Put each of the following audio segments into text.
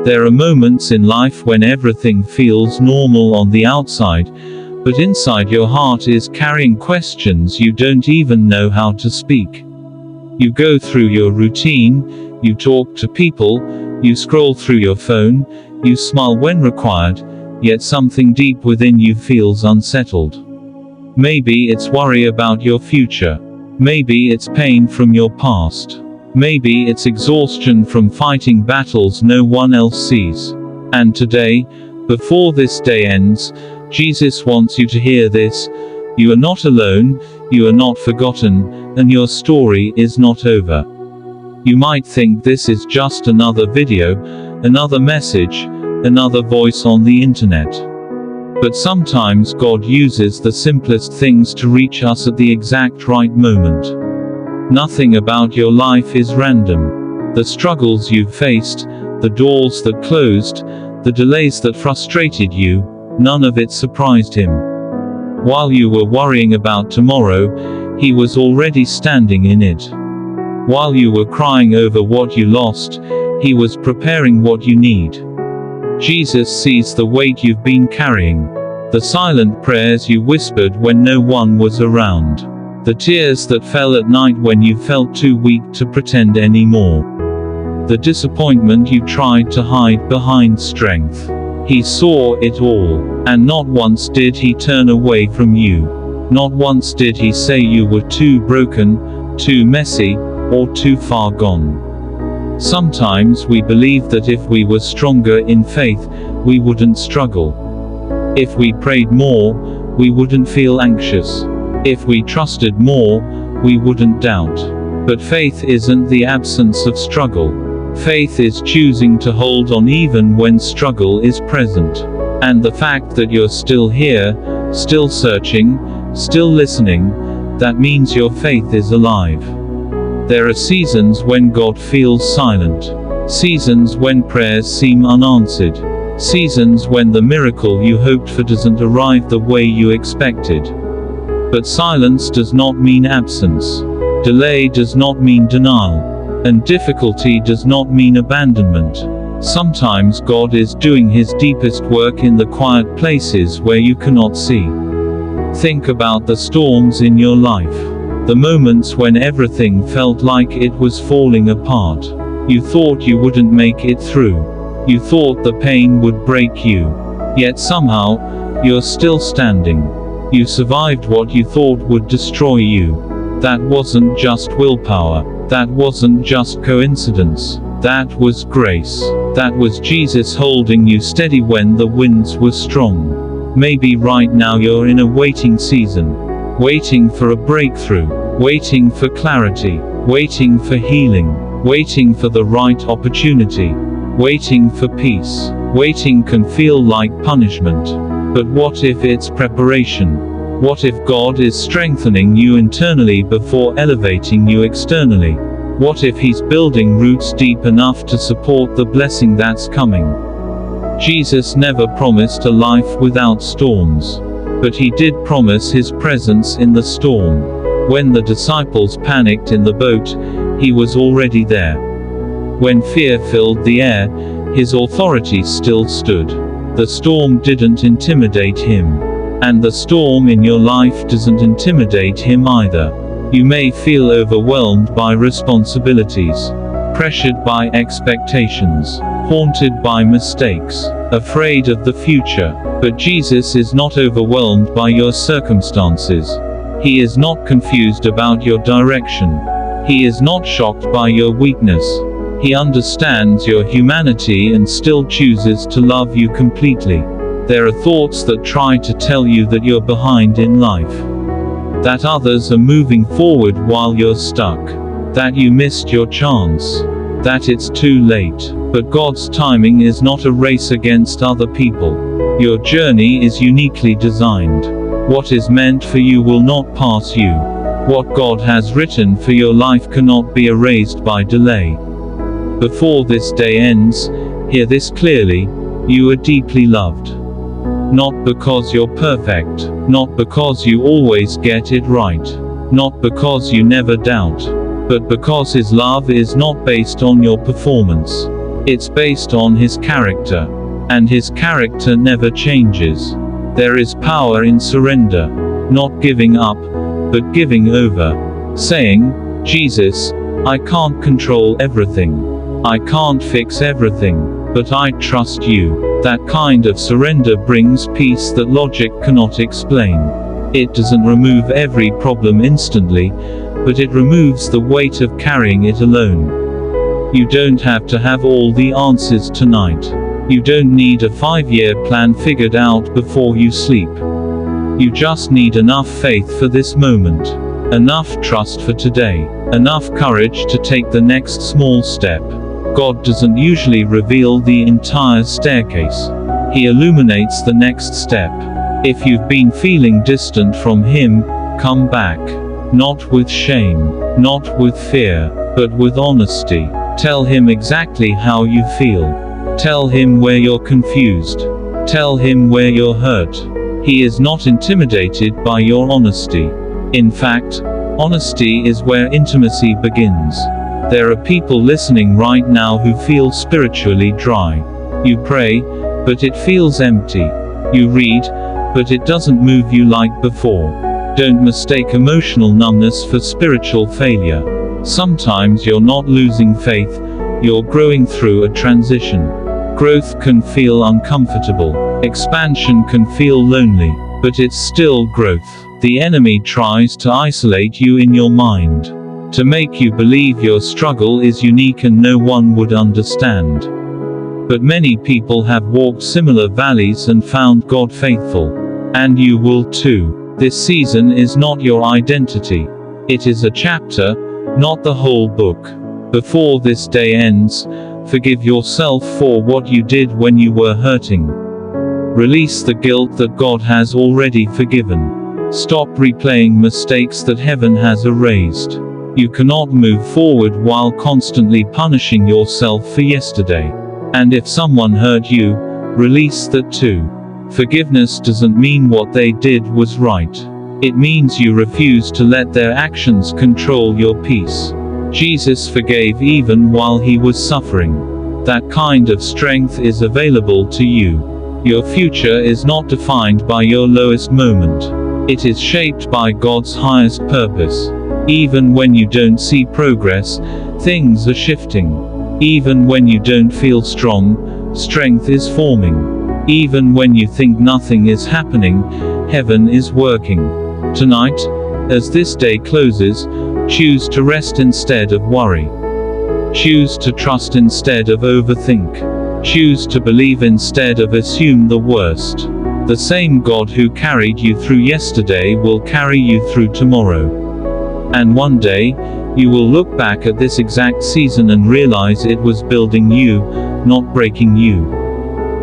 There are moments in life when everything feels normal on the outside, but inside your heart is carrying questions you don't even know how to speak. You go through your routine, you talk to people, you scroll through your phone, you smile when required, yet something deep within you feels unsettled. Maybe it's worry about your future. Maybe it's pain from your past. Maybe it's exhaustion from fighting battles no one else sees. And today, before this day ends, Jesus wants you to hear this: you are not alone, you are not forgotten, and your story is not over. You might think this is just another video, another message, another voice on the internet. But sometimes God uses the simplest things to reach us at the exact right moment. Nothing about your life is random. The struggles you've faced, the doors that closed, the delays that frustrated you, none of it surprised him. While you were worrying about tomorrow, he was already standing in it. While you were crying over what you lost, he was preparing what you need. Jesus sees the weight you've been carrying, the silent prayers you whispered when no one was around, the tears that fell at night when you felt too weak to pretend anymore, the disappointment you tried to hide behind strength. He saw it all, and not once did he turn away from you. Not once did he say you were too broken, too messy, or too far gone. Sometimes we believe that if we were stronger in faith, we wouldn't struggle. If we prayed more, we wouldn't feel anxious. If we trusted more, we wouldn't doubt. But faith isn't the absence of struggle. Faith is choosing to hold on even when struggle is present. And the fact that you're still here, still searching, still listening, that means your faith is alive. There are seasons when God feels silent. Seasons when prayers seem unanswered. Seasons when the miracle you hoped for doesn't arrive the way you expected. But silence does not mean absence. Delay does not mean denial. And difficulty does not mean abandonment. Sometimes God is doing his deepest work in the quiet places where you cannot see. Think about the storms in your life. The moments when everything felt like it was falling apart. You thought you wouldn't make it through. You thought the pain would break you. Yet somehow, you're still standing. You survived what you thought would destroy you. That wasn't just willpower. That wasn't just coincidence. That was grace. That was Jesus holding you steady when the winds were strong. Maybe right now you're in a waiting season. Waiting for a breakthrough. Waiting for clarity. Waiting for healing. Waiting for the right opportunity. Waiting for peace. Waiting can feel like punishment. But what if it's preparation? What if God is strengthening you internally before elevating you externally? What if He's building roots deep enough to support the blessing that's coming? Jesus never promised a life without storms. But He did promise His presence in the storm. When the disciples panicked in the boat, He was already there. When fear filled the air, His authority still stood. The storm didn't intimidate Him. And the storm in your life doesn't intimidate Him either. You may feel overwhelmed by responsibilities, pressured by expectations, haunted by mistakes, afraid of the future. But Jesus is not overwhelmed by your circumstances. He is not confused about your direction. He is not shocked by your weakness. He understands your humanity and still chooses to love you completely. There are thoughts that try to tell you that you're behind in life. That others are moving forward while you're stuck. That you missed your chance. That it's too late. But God's timing is not a race against other people. Your journey is uniquely designed. What is meant for you will not pass you. What God has written for your life cannot be erased by delay. Before this day ends, hear this clearly: you are deeply loved. Not because you're perfect, not because you always get it right, not because you never doubt, but because His love is not based on your performance. It's based on his character. And his character never changes. There is power in surrender. Not giving up, but giving over. Saying, Jesus, I can't control everything. I can't fix everything, but I trust you. That kind of surrender brings peace that logic cannot explain. It doesn't remove every problem instantly, but it removes the weight of carrying it alone. You don't have to have all the answers tonight. You don't need a 5-year plan figured out before you sleep. You just need enough faith for this moment. Enough trust for today. Enough courage to take the next small step. God doesn't usually reveal the entire staircase. He illuminates the next step. If you've been feeling distant from Him, come back. Not with shame, not with fear, but with honesty. Tell Him exactly how you feel. Tell Him where you're confused. Tell Him where you're hurt. He is not intimidated by your honesty. In fact, honesty is where intimacy begins. There are people listening right now who feel spiritually dry. You pray, but it feels empty. You read, but it doesn't move you like before. Don't mistake emotional numbness for spiritual failure. Sometimes you're not losing faith, you're growing through a transition. Growth can feel uncomfortable. Expansion can feel lonely, but it's still growth. The enemy tries to isolate you in your mind, to make you believe your struggle is unique and no one would understand. But many people have walked similar valleys and found God faithful. And you will too. This season is not your identity. It is a chapter, not the whole book. Before this day ends, forgive yourself for what you did when you were hurting. Release the guilt that God has already forgiven. Stop replaying mistakes that heaven has erased. You cannot move forward while constantly punishing yourself for yesterday. And if someone hurt you, release that too. Forgiveness doesn't mean what they did was right. It means you refuse to let their actions control your peace. Jesus forgave even while He was suffering. That kind of strength is available to you. Your future is not defined by your lowest moment. It is shaped by God's highest purpose. Even when you don't see progress, things are shifting. Even when you don't feel strong, strength is forming. Even when you think nothing is happening, heaven is working. Tonight, as this day closes, choose to rest instead of worry. Choose to trust instead of overthink. Choose to believe instead of assume the worst. The same God who carried you through yesterday will carry you through tomorrow. And one day, you will look back at this exact season and realize it was building you, not breaking you.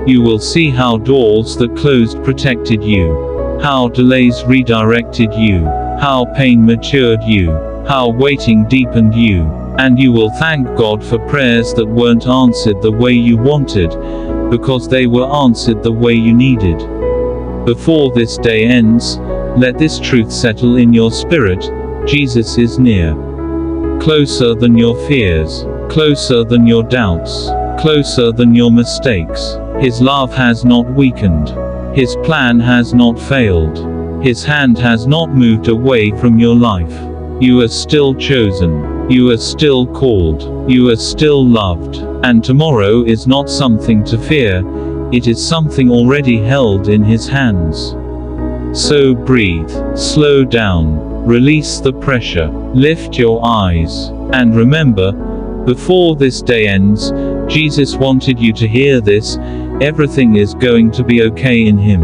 You will see how doors that closed protected you. How delays redirected you. How pain matured you. How waiting deepened you. And you will thank God for prayers that weren't answered the way you wanted, because they were answered the way you needed. Before this day ends, let this truth settle in your spirit: Jesus is near. Closer than your fears. Closer than your doubts. Closer than your mistakes. His love has not weakened. His plan has not failed. His hand has not moved away from your life. You are still chosen. You are still called. You are still loved. And tomorrow is not something to fear. It is something already held in His hands. So breathe. Slow down. Release the pressure. Lift your eyes. And remember, before this day ends, Jesus wanted you to hear this: everything is going to be okay in Him.